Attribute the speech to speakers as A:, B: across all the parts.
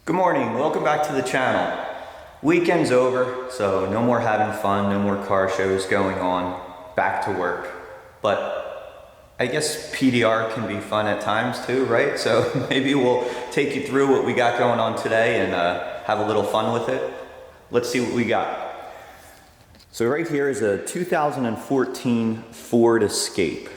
A: Good morning, welcome back to the channel. Weekend's over, so no more having fun, no more car shows going on, back to work. But I guess PDR can be fun at times too, right? So maybe we'll take you through what we got going on today and have a little fun with it. Let's see what we got. So right here is a 2014 Ford Escape.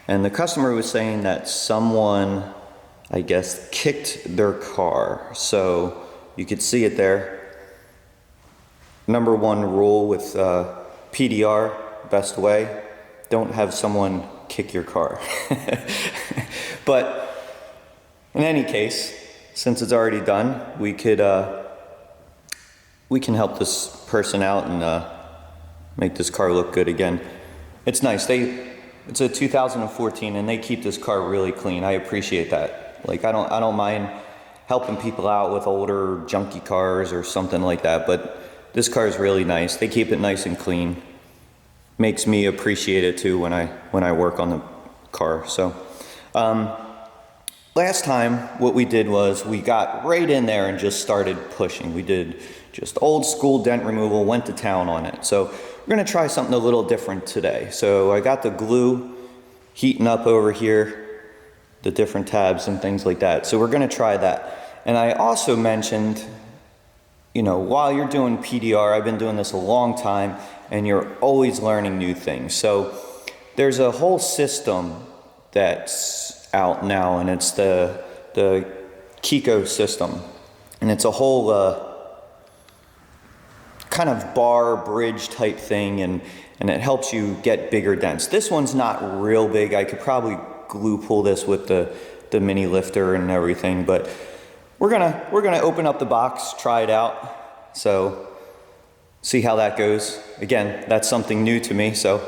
A: And the customer was saying that someone, I guess, kicked their car. So you could see it there. Number one rule with PDR, best way, don't have someone kick your car. But in any case, since it's already done, we can help this person out and make this car look good again. It's nice. It's a 2014 and they keep this car really clean. I appreciate that. Like I don't mind helping people out with older junky cars or something like that, but this car is really nice. They keep it nice and clean. Makes me appreciate it too when I work on the car. So last time what we did was we got right in there and just started pushing. We did just old school dent removal, went to town on it. So we're gonna try something a little different today. So I got the glue heating up over here, the different tabs and things like that. So we're gonna try that. And I also mentioned, you know, while you're doing PDR, I've been doing this a long time and you're always learning new things. So there's a whole system that's out now and it's the Keco system. And it's a whole kind of bar bridge type thing and it helps you get bigger dents. This one's not real big. I could probably glue pull this with the mini lifter and everything, but we're gonna open up the box, try it out, so see how that goes. Again, that's something new to me, so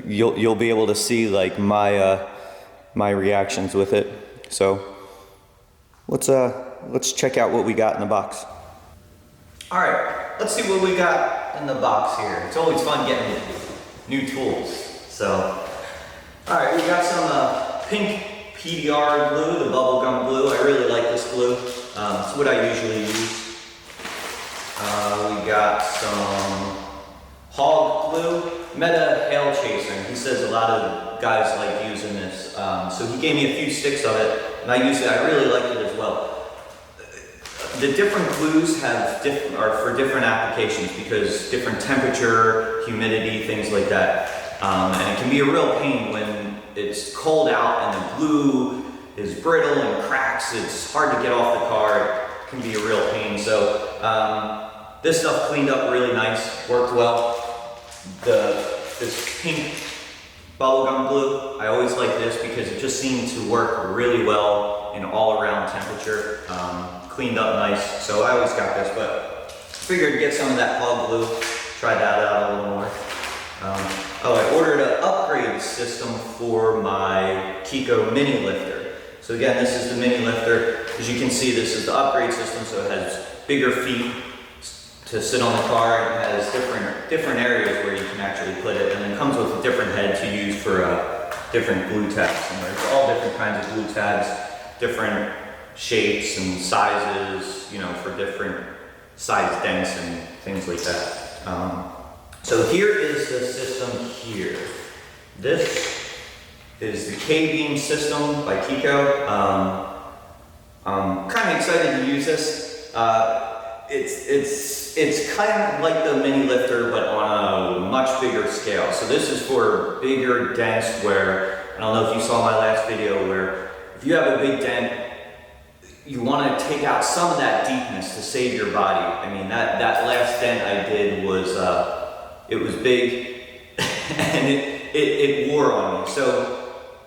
A: you'll be able to see like my reactions with it. So let's check out what we got in the box. All right, let's see what we got in the box here. It's always fun getting new tools. So all right, we got some pink P.D.R. glue, the bubblegum glue. I really like this glue. It's what I usually use. We got some hog glue, Meta Hail Chaser. He says a lot of guys like using this. So he gave me a few sticks of it, and I use it. I really like it as well. The different glues are for different applications because different temperature, humidity, things like that. And it can be a real pain when it's cold out and the glue is brittle and cracks. It's hard to get off the car. It can be a real pain. So this stuff cleaned up really nice, worked well. This pink bubblegum glue, I always like this because it just seemed to work really well in all around temperature. Cleaned up nice, so I always got this, but figured get some of that hog glue, try that out a little more. Oh, I ordered an upgrade system for my Keco mini lifter. So again, this is the mini lifter. As you can see, this is the upgrade system, so it has bigger feet to sit on the car, and it has different areas where you can actually put it, and it comes with a different head to use for different glue tabs. And there's all different kinds of glue tabs, different shapes and sizes, you know, for different size dents and things like that. So here is the system here. This is the K-Beam system by Keco. I'm kind of excited to use this. It's kind of like the mini lifter, but on a much bigger scale. So this is for bigger dents where, I don't know if you saw my last video, where if you have a big dent, you want to take out some of that deepness to save your body. I mean, that last dent I did was, it was big and it wore on me. So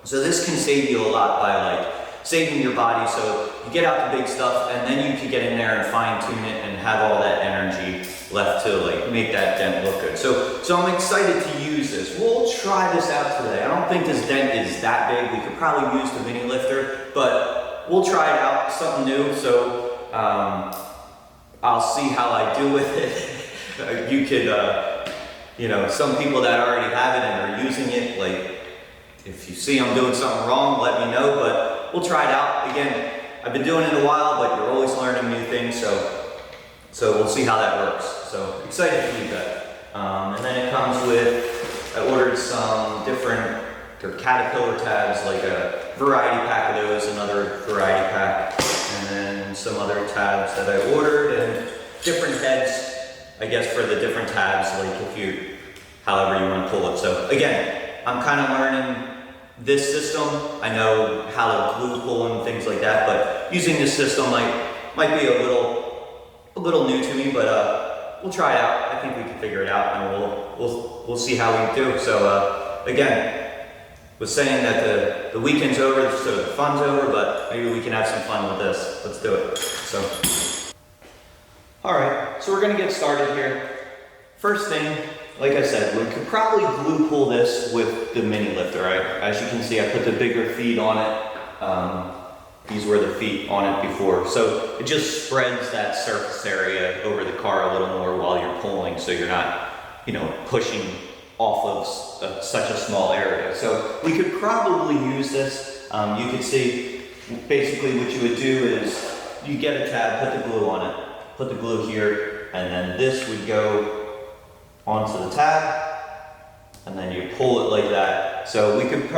A: this can save you a lot by like saving your body. So you get out the big stuff and then you can get in there and fine tune it and have all that energy left to like make that dent look good. So I'm excited to use this. We'll try this out today. I don't think this dent is that big. We could probably use the mini lifter, but we'll try it out, something new. So I'll see how I do with it. You could, you know, some people that already have it and are using it, like if you see I'm doing something wrong, let me know, but we'll try it out. Again, I've been doing it a while, but you're always learning new things, so we'll see how that works. So excited to leave that. And then it comes with, I ordered some different Caterpillar tabs, like a variety pack of those, another variety pack, and then some other tabs that I ordered, and different heads, I guess, for the different tabs, like however you want to pull it. So again, I'm kind of learning this system. I know how to glue pull and things like that, but using this system might be a little new to me, but we'll try it out. I think we can figure it out, and we'll see how we do. So again, was saying that the weekend's over, so the fun's over, but maybe we can have some fun with this. Let's do it. So, all right, so we're gonna get started here. First thing, like I said, we could probably glue pull this with the mini lifter, right? As you can see, I put the bigger feet on it. These were the feet on it before. So it just spreads that surface area over the car a little more while you're pulling, so you're not, pushing off of such a small area. So we could probably use this. You could see, basically what you would do is you get a tab, put the glue on it, put the glue here, and then this would go onto the tab, and then you pull it like that. So we could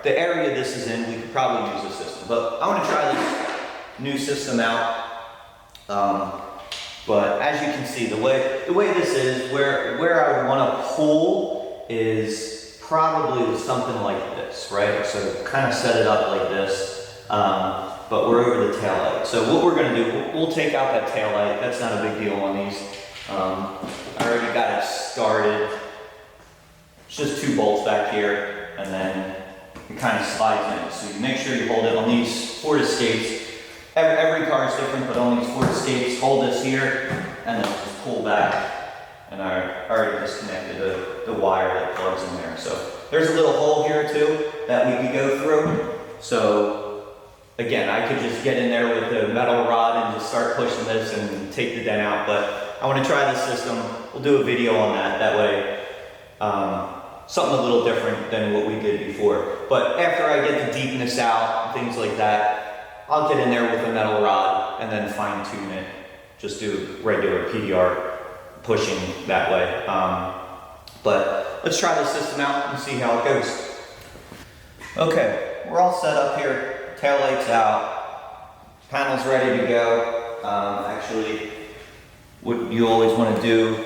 A: the area this is in, we could probably use this system. But I want to try this new system out. But as you can see, the way this is, where I would want to pull is probably something like this, right? So kind of set it up like this, but we're over the tail light. So what we're going to do, we'll take out that tail light. That's not a big deal on these. I already got it started. It's just 2 bolts back here, and then it kind of slides in. So you make sure you hold it on these Ford Escapes. Every car is different, but on these Ford Escapes, hold this here, and then just pull back. And I already disconnected the wire that plugs in there. So there's a little hole here too that we could go through. So again, I could just get in there with the metal rod and just start pushing this and take the dent out, but I want to try this system. We'll do a video on that. That way, something a little different than what we did before. But after I get the deepness out, things like that, I'll get in there with a metal rod and then fine tune it. Just do regular P.D.R. pushing that way. But let's try this system out and see how it goes. Okay, we're all set up here. Tail light's out. Panel's ready to go. Actually, what you always want to do,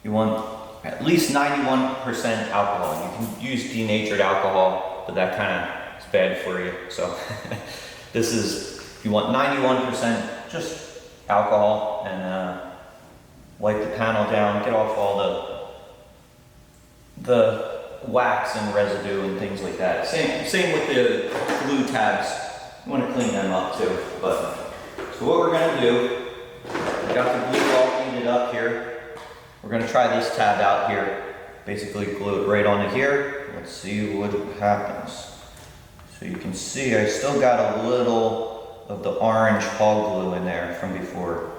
A: you want at least 91% alcohol. You can use denatured alcohol, but that kind of is bad for you. So this is, you want 91% just alcohol, and wipe the panel down, get off all the wax and residue and things like that. Same with the glue tabs. You want to clean them up too. But so what we're going to do, we got the glue all heated up here. We're going to try this tab out here. Basically glue it right onto here. Let's see what happens. So you can see I still got a little of the orange hog glue in there from before.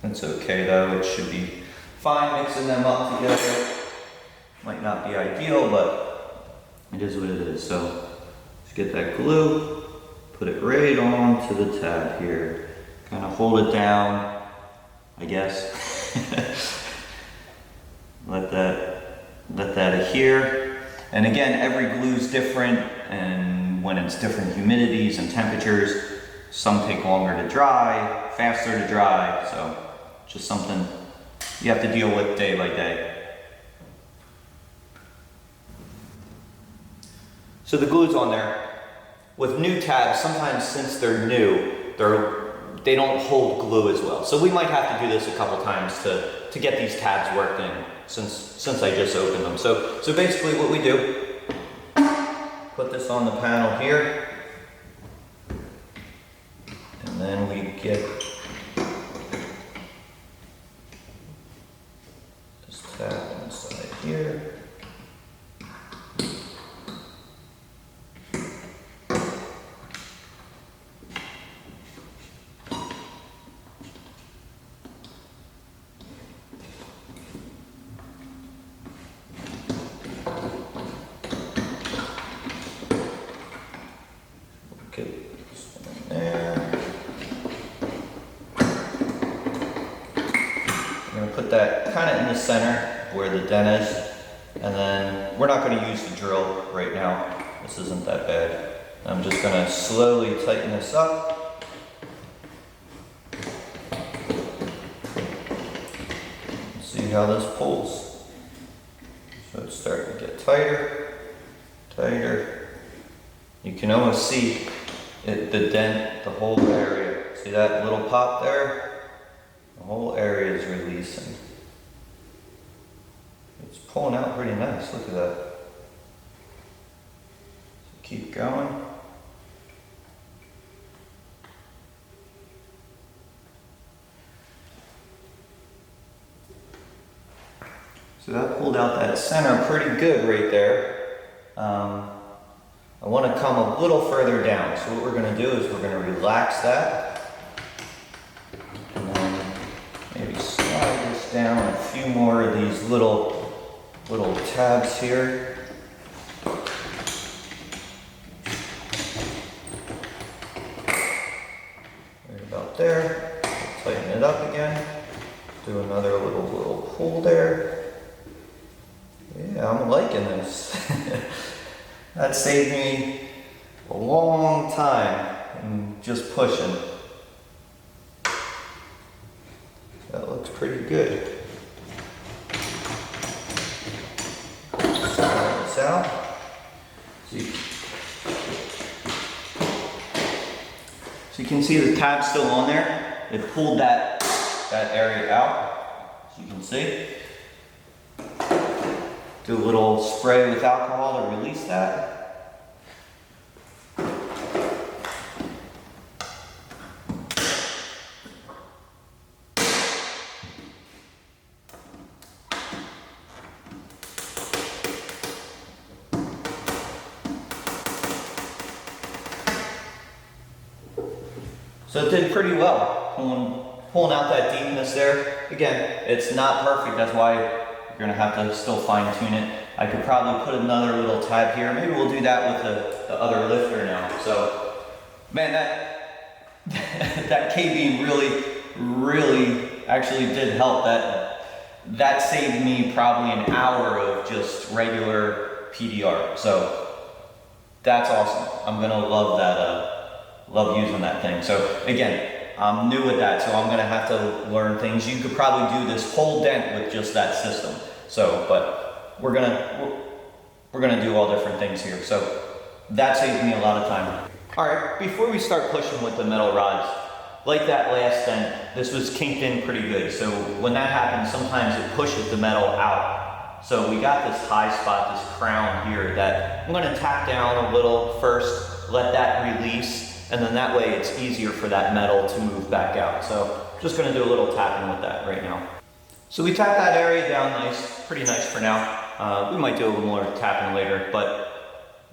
A: That's okay though, it should be fine mixing them up together. Might not be ideal, but it is what it is. So let's get that glue, put it right onto the tab here. Kind of hold it down, I guess. let that adhere. And again, every glue is different, and when it's different humidities and temperatures, some take longer to dry, faster to dry, so just something you have to deal with day by day. So the glue's on there. With new tabs, sometimes since they're new, they don't hold glue as well. So we might have to do this a couple times to get these tabs worked in, since I just opened them. So basically what we do, put this on the panel here, and then we get this tab inside here. Get this one in there. that kind of in the center where the dent is. And then we're not going to use the drill right now. This isn't that bad. I'm just going to slowly tighten this up. See how this pulls. So it's starting to get tighter, tighter. You can almost see it, the dent, the whole area. See that little pop there? The whole area is releasing. It's pulling out pretty nice, look at that. So keep going. So that pulled out that center pretty good right there. I want to come a little further down. So what we're going to do is we're going to relax that. And then maybe slide this down a few more of these little tabs here. Right about there. Tighten it up again. Do another little pull there. Yeah, I'm liking this. That saved me a long time in just pushing. That looks pretty good. Slide this out. So you can see the tab still on there. It pulled that area out, as you can see. Do a little spray with alcohol to release that. So it did pretty well, pulling out that deepness there. Again, it's not perfect, that's why you're gonna have to still fine tune it. I could probably put another little tab here. Maybe we'll do that with the other lifter now. So, man, that K-Beam really actually did help. That saved me probably an hour of just regular PDR. So that's awesome. I'm gonna love that. Love using that thing. So again, I'm new at that, so I'm gonna have to learn things. You could probably do this whole dent with just that system. So, but we're gonna do all different things here. So that saved me a lot of time. All right, before we start pushing with the metal rods, like that last dent, this was kinked in pretty good. So when that happens, sometimes it pushes the metal out. So we got this high spot, this crown here, that I'm gonna tap down a little first, let that release, and then that way it's easier for that metal to move back out. So just gonna do a little tapping with that right now. So we tapped that area down nice, pretty nice for now. We might do a little more tapping later, but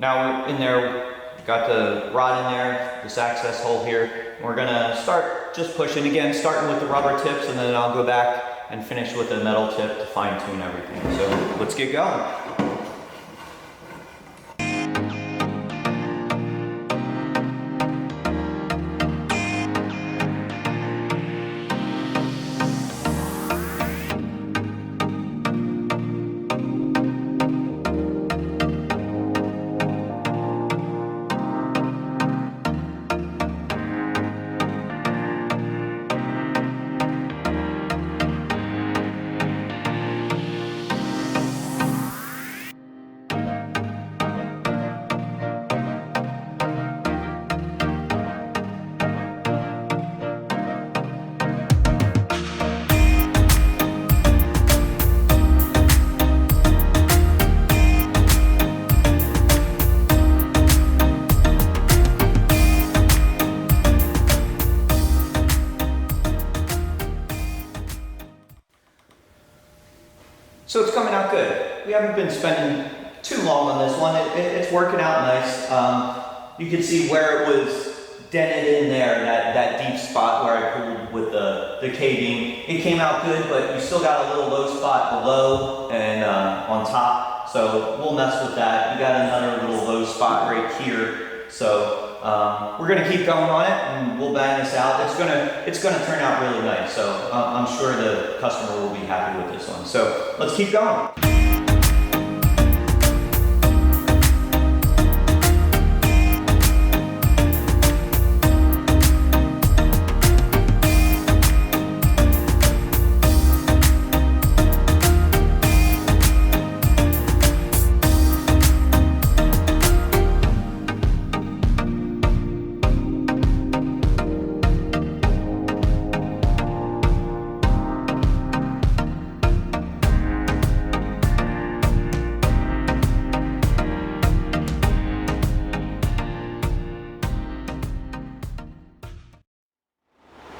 A: now we're in there, got the rod in there, this access hole here. We're gonna start just pushing again, starting with the rubber tips, and then I'll go back and finish with the metal tip to fine tune everything. So let's get going. So it's coming out good. We haven't been spending too long on this one. It's working out nice. You can see where it was dented in there, that deep spot where I pulled with the K-Beam. It came out good, but you still got a little low spot below and on top. So we'll mess with that. You got another little low spot right here. So we're gonna keep going on it, and we'll bang this out. It's gonna turn out really nice. So I'm sure the customer will be happy with this one. So let's keep going.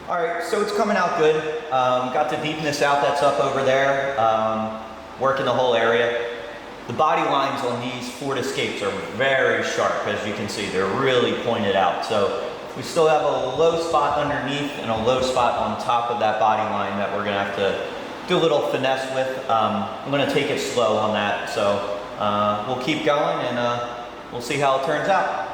A: Alright, so it's coming out good. Got the deepness out that's up over there, working the whole area. The body lines on these Ford Escapes are very sharp, as you can see. They're really pointed out. So we still have a low spot underneath and a low spot on top of that body line that we're gonna have to do a little finesse with. I'm gonna take it slow on that. So we'll keep going and we'll see how it turns out.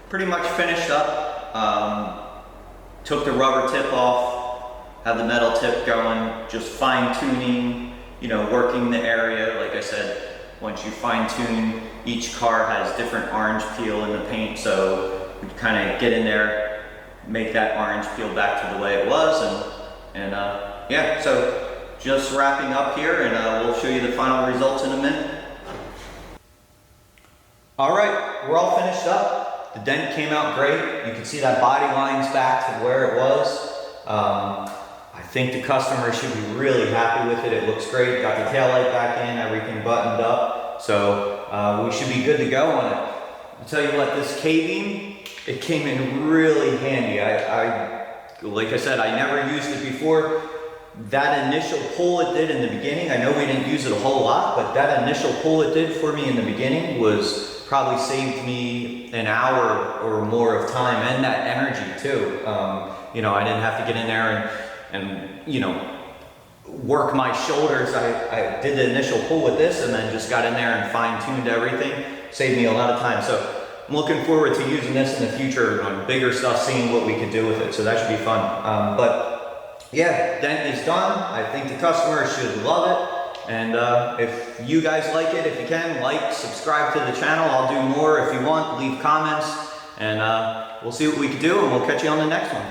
A: Pretty much finished up. Took the rubber tip off, have the metal tip going, just fine tuning, you know, working the area. Like I said, once you fine tune, each car has different orange peel in the paint, so we kind of get in there, make that orange peel back to the way it was, and yeah, so just wrapping up here, and we'll show you the final results in a minute. All right, we're all finished up. The dent came out great. You can see that body line's back to where it was. I think the customer should be really happy with it. It looks great. Got the taillight back in, everything buttoned up. So we should be good to go on it. I'll tell you what, this K-Beam, it came in really handy. Like I said, I never used it before. That initial pull it did in the beginning, I know we didn't use it a whole lot, but that initial pull it did for me in the beginning was probably saved me an hour or more of time, and that energy too. You know, I didn't have to get in there and you know, work my shoulders. I did the initial pull with this and then just got in there and fine-tuned everything. Saved me a lot of time. So I'm looking forward to using this in the future on bigger stuff, seeing what we could do with it. So that should be fun. But yeah, dent is done. I think the customer should love it. And if you guys like it, if you can, like, subscribe to the channel. I'll do more if you want. Leave comments, and we'll see what we can do, and we'll catch you on the next one.